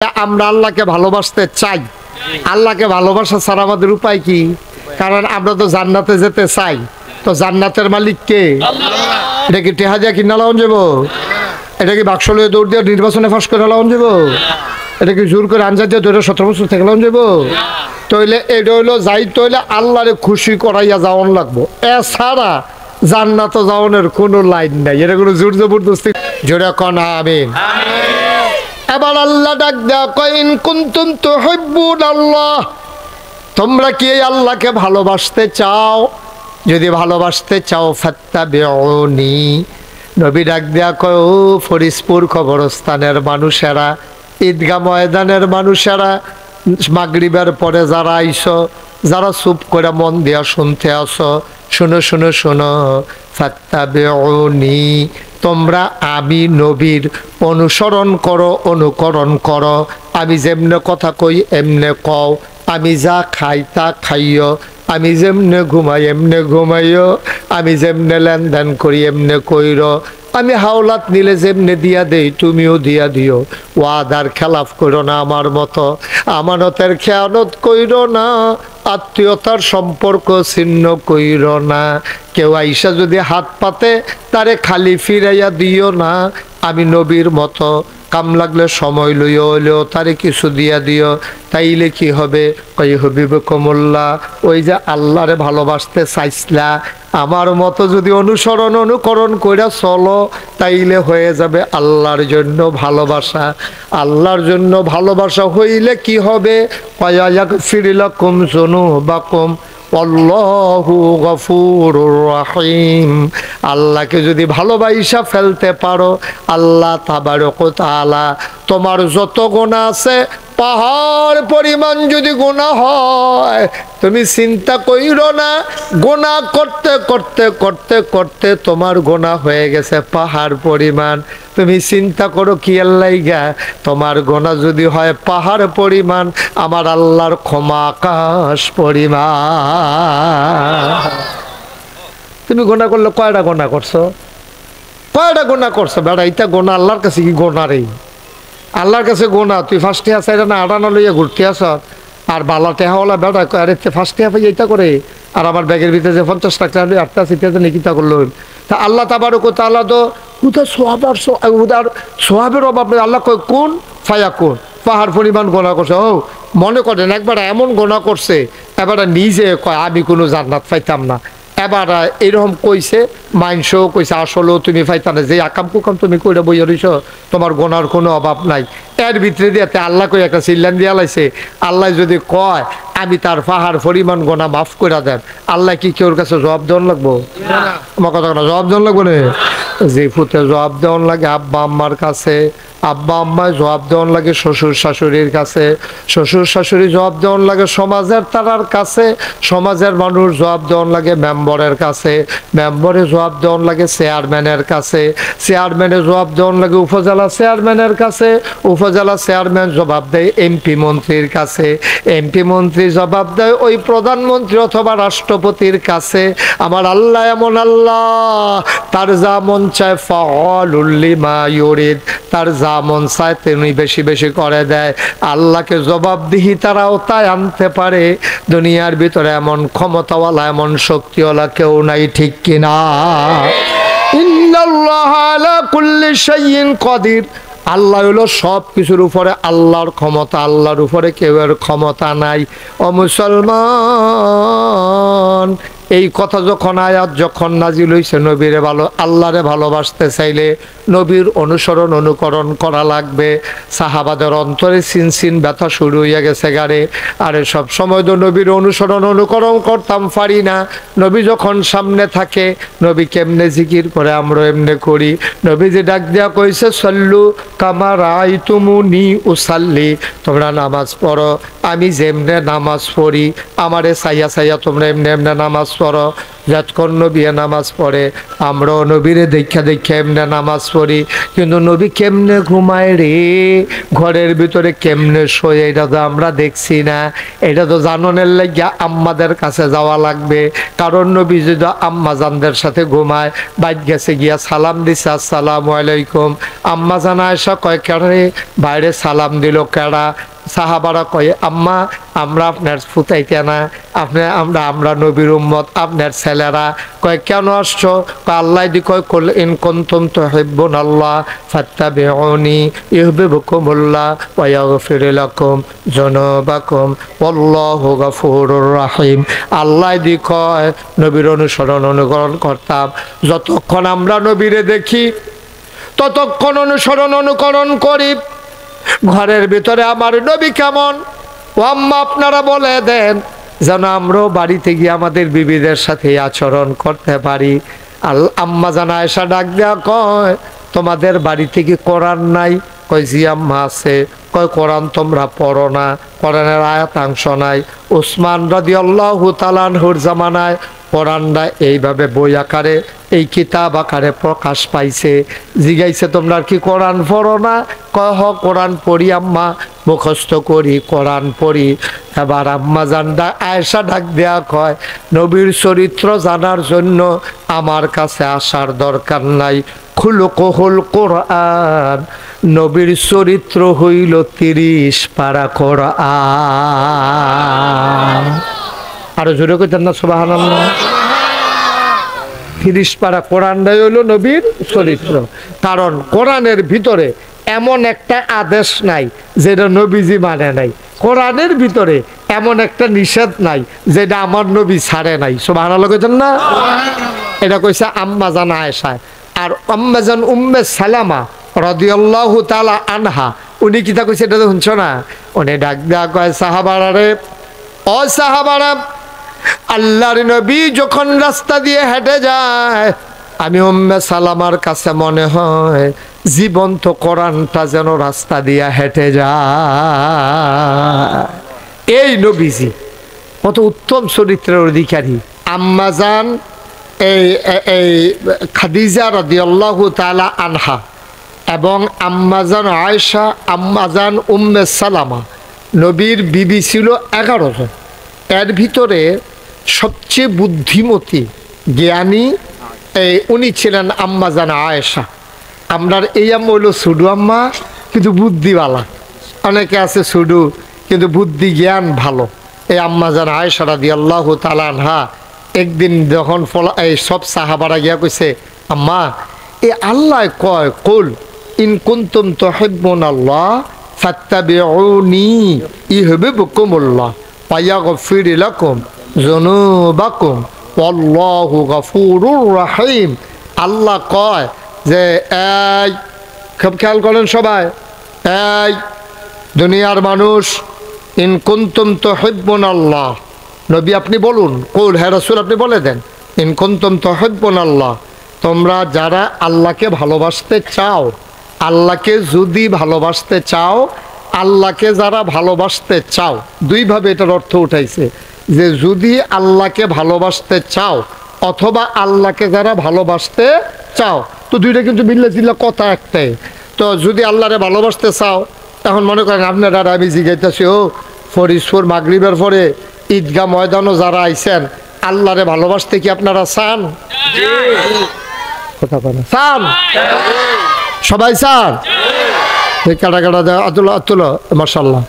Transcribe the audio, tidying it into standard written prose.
আমরা আল্লাহকে ভালোবাসতে চাই। আল্লাহকে ভালোবাসা ছাড়া আমাদের উপায় কি? কারণ আমরা তো জান্নাতে যেতে চাই। তো জান্নাতের মালিক কে? এটা কি টেহা দিয়া কিনা লাউন যাব? এটা কি বাক্স লয়ে দৌড় দিয়ে নির্বাচনে ফাঁস করে লাউন যাব? এটা কি জোর করে আনজাদ দিয়ে 17 বছর থেকে লাউন যাব? তইলে এটা হইলো যাই তইলে আল্লাহরে খুশি করাইয়া যাওয়ান লাগবো। এছাড়া জান্নাত যাওয়ানোর কোনো লাইন নাই। এটা কোনো জোর জবরদস্তি। জোরে কোন আমিন। এবার আল্লাহ ডাক দেয়া কয়, ইন কুনতুম তুহিব্বুনাল্লাহ, তোমরা কি এই আল্লাহকে ভালোবাসতে চাও? যদি ভালোবাসতে চাও ফাত্তাবিউনি। নবী ডাক দেয়া কয়, ও ফরিদপুর কবরস্থানের মানুষেরা, ঈদগাহ ময়দানের মানুষেরা, মাগরিবের পরে যারা আইছো, যারা চুপ করে মন দিয়া শুনতে আসো, শুনো শুনো শুনো, ফাত্তাবিউনি, তোমরা আমি নবীর অনুসরণ করো, অনুকরণ করো। আমি যেমনে কথা কই এমনে কও, আমি যা খাই তা খাইও, আমি যেমনে ঘুমাই এমনে ঘুমাইও, আমি যেমনে লেনদেন করি এমনে কইর, আমি হাওলাত নিলে যেমনে দিয়া দেই তুমিও দিয়া দিও। ওয়াদার খেলাফ করো না আমার মতো, আমানতের খেয়ানত কইরো না, আত্মীয়তার সম্পর্ক ছিন্ন কইর না। কেউ আইসা যদি হাত পাতে তারে খালি ফিরাইয়া দিও না। আমি নবীর মতো কাম লাগলে সময় লইয়া হইলেও তারে কিছু দিয়া দিও। তাইলে কি হবে? কই হবিবকুমুল্লাহ, ওই যে আল্লাহরে ভালোবাসতে চাইছিলা, আমার মতো যদি অনুকরণ কইরা চলো, তাইলে হয়ে যাবে আল্লাহর জন্য ভালোবাসা। আল্লাহর জন্য ভালোবাসা হইলে কি হবে? ওয়ায়াগফির লাকুম যুনুবাকুম আল্লাহু গফুরুর রহিম। আল্লাহকে যদি ভালোবাসা ফেলতে পারো, আল্লাহ তাবারক ওয়া তাআলা তোমার যত গুনাহ আছে পাহাড় পরিমাণ যদি গুনাহ হয়, তুমি চিন্তা কইরো না। গুনাহ করতে করতে করতে করতে তোমার গুনাহ হয়ে গেছে পাহাড় পরিমাণ। তুমি চিন্তা করো কি আল্লাহ গা, তোমার গুনাহ যদি হয় পাহাড় পরিমাণ, আমার আল্লাহর ক্ষমা আকাশ পরিমাণ। তুমি গুনাহ করলে কয়টা গুনাহ করছো? কয়টা গুনাহ করছো বেড়া? এটা গুনাহ আল্লাহর কাছে কি গুনাহ রে? আল্লাহর কাছে গোনা। তুই ফার্স্টে আসা এটা না আড়ানো লইয়া ঘুরতে আস, আর বালা টেহাওয়ালা বেড়া আরে ফার্স্টে পাই এইটা করে, আর আমার ব্যাগের ভিতরে যে 50 টাকা আটটা সিটিতে নিকিতা করলো। তা আল্লাহ তাবারক ওয়া তাআলা তো উদার সোহাবের অভাব নেই। আল্লাহ কয় কোন ফায়া কোন, পাহাড় পরিমাণ গোনা করছে। ও মনে করেন একবার এমন গোনা করছে, এবার নিজে কয় আমি কোনো জান্নাত পাইতাম না। এবার এরকম কইছে, মাইনসও কইছে আসলেও তুমি পাইতা না, যে আকাম কুকাম তুমি কইরা বইয়া রইছ, তোমার গোনার কোনো অভাব নাই। এর ভিতরে দিয়ে আল্লাহ কই একটা চিল্লান দিয়া লাইছে। আল্লাহ যদি কয় আমি তার পাহাড় পরিমাণ গোনা মাফ করে দেন, আল্লাহ কি কেউর কাছে জবাব দেওয়ান লাগবো? আমার কথা না, জবাব দেওয়ান লাগবো না। যে ফুতে জবাব দেওয়ান লাগে আব্বা আম্মার কাছে, আব্বা আম্মায় জবাব দেওয়ান লাগে শ্বশুর শাশুড়ির কাছে, শ্বশুর শাশুড়ি জবাব দেওয়ান লাগে সমাজের তারার কাছে, সমাজের মানুষ জবাব দেওয়ান লাগে মেম্বরের কাছে, মেম্বরে জবাব দেওয়ান লাগে চেয়ারম্যানের কাছে, চেয়ারম্যানে জবাব দেওয়ান লাগে উপজেলা চেয়ারম্যানের কাছে, উপজেলা চেয়ারম্যান জবাব দেয় এমপি মন্ত্রীর কাছে, এমপি মন্ত্রী জবাব দেয় ওই প্রধানমন্ত্রী অথবা রাষ্ট্রপতির কাছে। আমার আল্লাহ এমন আল্লাহ, তার যা মন চায় ফাআলুল লিমা ইউরিদ, তার যা মন চায় তিনি বেশি বেশি করে দেয়। আল্লাহকে জবাবদিহি তারাও তাই আনতে পারে। দুনিয়ার ভিতরে এমন ক্ষমতাওয়ালা এমন শক্তিওয়ালা কেউ নাই, ঠিক কিনা? ইন্নাল্লাহা আলা কুল্লি শাইইন কাদির। আল্লাহ হলো সব কিছুর উপরে, আল্লাহর ক্ষমতা, আল্লাহর উপরে কেউর ক্ষমতা নাই। ও মুসলমান, এই কথা যখন আয়াত যখন নাজিল হইছে, নবীরে ভালো আল্লাহরে ভালোবাসতে চাইলে নবীর অনুসরণ অনুকরণ করা লাগবে। সাহাবাদের অন্তরে সিনসিন ব্যথা শুরু হইয়া গেছে গারে। আরে সব সময় তো নবীর অনুসরণ অনুকরণ করতাম পারি না। নবী যখন সামনে থাকে, নবী কেমনে জিকির করে আমরা এমনে করি। নবী যে ডাক দেয়া কইছে সল্লু কামা রাআইতুমুনি উসাল্লি, তোমরা নামাজ পড়ো আমি যেমনে নামাজ পড়ি, আমারে সাইয়া সাইয়া তোমরা এমনে এমনে নামাজ পড়ো। যতক্ষণ নবী নামাজ পড়ে আমরাও নবীরে দেখা দেখা এমনি নামাজ পড়ি, কিন্তু নবী কেমনে ঘুমায় রে, ঘরের ভিতরে কেমনে শোয়, এটা তো আমরা দেখছি না। এটা তো জাননের লাগিয়া আম্মাদের কাছে যাওয়া লাগবে, কারণ নবী যদি আম্মা জানদের সাথে ঘুমায়, বাইর গেছে গিয়া সালাম দিছে আসসালামু আলাইকুম, আম্মা জান আয়েশা কয় কেড়ে বাইরে সালাম দিল কেড়া? সাহাবারা কয় আম্মা আমরা আপনার ফুতাইতে না, আমরা নবীর উম্মত, আপনার ছেলেরা। কয় কেন আসছো? আল্লাহ দি কয় কুল ইন কুনতুম তুহিব্বুনাল্লাহ ফাত্তাবিউনি ইউহিব্বুকুমুল্লাহ ওয়া ইয়াগফির লাকুম যুনুবাকুম ওয়াল্লাহু গফুরুর রহিম। আল্লাহ দি কয় নবীর অনুসরণ অনুকরণ করতাম, যতক্ষণ আমরা নবীরে দেখি ততক্ষণ অনুসরণ অনুকরণ করি। ঘরের ভিতরে আমার নবী কেমন ও আম্মা আপনারা বলে দেন, যেন আমরাও বাড়িতে গিয়ে আমাদের বিবিদের সাথে আচরণ করতে পারি। আম্মা জান আয়েশা ডাক দেয়া কয় তোমাদের বাড়িতে কি কোরআন নাই? কয় জি আম্মা আছে। কয় কোরআন তোমরা পড়ো না, কোরআনের আয়াতাংশ নাই। উসমান রাদিয়াল্লাহু তাআলা আনহুর জামানায় কোরআনটা এইভাবে বই আকারে, এই কিতাব আকারে প্রকাশ পাইছে। জিগাইছে তোমরা কি কোরআন পড়ো না? কয় হ কোরআন পড়ি আম্মা, মুখস্থ করি, কোরআন পড়ি। এবার আম্মা জানডা আয়েশা ডাক দেয়া কয় নবীর চরিত্র জানার জন্য আমার কাছে আসার দরকার নাই, খুলুকুহুল কোরআন, নবীর চরিত্র হইল 30 পারা কোরআন। আরো জোরে কইতেন না সুবহানাল্লাহ? 30 পারা কোরআনটাই হইল নবীর চরিত্র। কারণ কোরআনের ভিতরে এমন একটা আদেশ নাই যেটা নবীজি মানে নাই, কোরআনের ভিতরে এমন একটা নিষেধ নাই যেটা আমার নবী ছাড়ে নাই। সুবহানাল্লাহ কইতেন না? এটা কইছে আম্মা জান আয়েশা। আর আম্মা জান উম্মে সালামা রাদিয়াল্লাহু তাআলা আনহা, উনি কিতা কইছে এটা তো শুনছো না? উনি ডাক দেয়া কয় সাহাবারা রে, ও সাহাবারা, আল্লাহর নবী যখন রাস্তা দিয়ে হেঁটে যায় আমি উম্মে সালামার কাছে মনে হয় জীবন্ত কোরআনটা যেন রাস্তা দিয়ে হেঁটে যায়। এই নবীজি কত উত্তম চরিত্রের অধিকারী। আম্মা জান এই খাদিজা রাদিয়াল্লাহু তাআলা আনহা এবং আম্মা জান আয়েশা, আম্মা জান উম্মে সালামা, নবীর বিবি ছিল 11 জন। এর ভিতরে সবচেয়ে বুদ্ধিমতী জ্ঞানী উনি ছিলেন আম্মা জান আয়েশা। আমরার এই আম্মা হইল সুডু আম্মা, কিন্তু বুদ্ধিওয়ালা। অনেকে আছে সুডু কিন্তু বুদ্ধি জ্ঞান ভালো। এই আম্মা জান আয়েশা রাদিয়াল্লাহু তাআলা আনহা একদিন যখন এই সব সাহাবারা গিয়া কইছে আম্মা এ আল্লাহ কয় কুল ইন কুনতুম তুহিব্বুনাল্লাহ ফাত্তাবিউনি ইউহিব্বুকুমুল্লাহ ওয়া ইয়াগফির লাকুম যুনুবাকুম ওয়াল্লাহু গফুরুর রহিম। আল্লাহ কয় যে এই খুব খেয়াল করেন সবাই, এই দুনিয়ার মানুষ, ইন কুনতুম তুহিব্বুনাল্লাহ, নবী আপনি বলুন, কুল হে রাসূল আপনি বলে দেন, ইন কুনতুম তুহিব্বুনাল্লাহ, তোমরা যারা আল্লাহকে ভালোবাসতে চাও, আল্লাহকে যদি ভালোবাসতে চাও, আল্লাহকে যারা ভালোবাসতে চাও, দুইভাবে এটার অর্থ উঠাইছে যে যদি আল্লাহকে ভালোবাসতে চাও অথবা আল্লাহকে যারা ভালোবাসতে চাও, তো দুইটা কিন্তু মিল্লা জিল্লা কথা একটাই। তো যদি আল্লাহরে ভালোবাসতে চাও, এখন মনে করেন আপনারা আমি জিজ্ঞাসা ও ফরিদপুর মাগরিবের পরে ঈদগাহ ময়দানও যারা আইছেন, আল্লাহরে ভালোবাসতে কি আপনারা চান? কথা বলেন, চান? সবাই চান? কাটা কাটা আতুল আতুল মাশাআল্লাহ।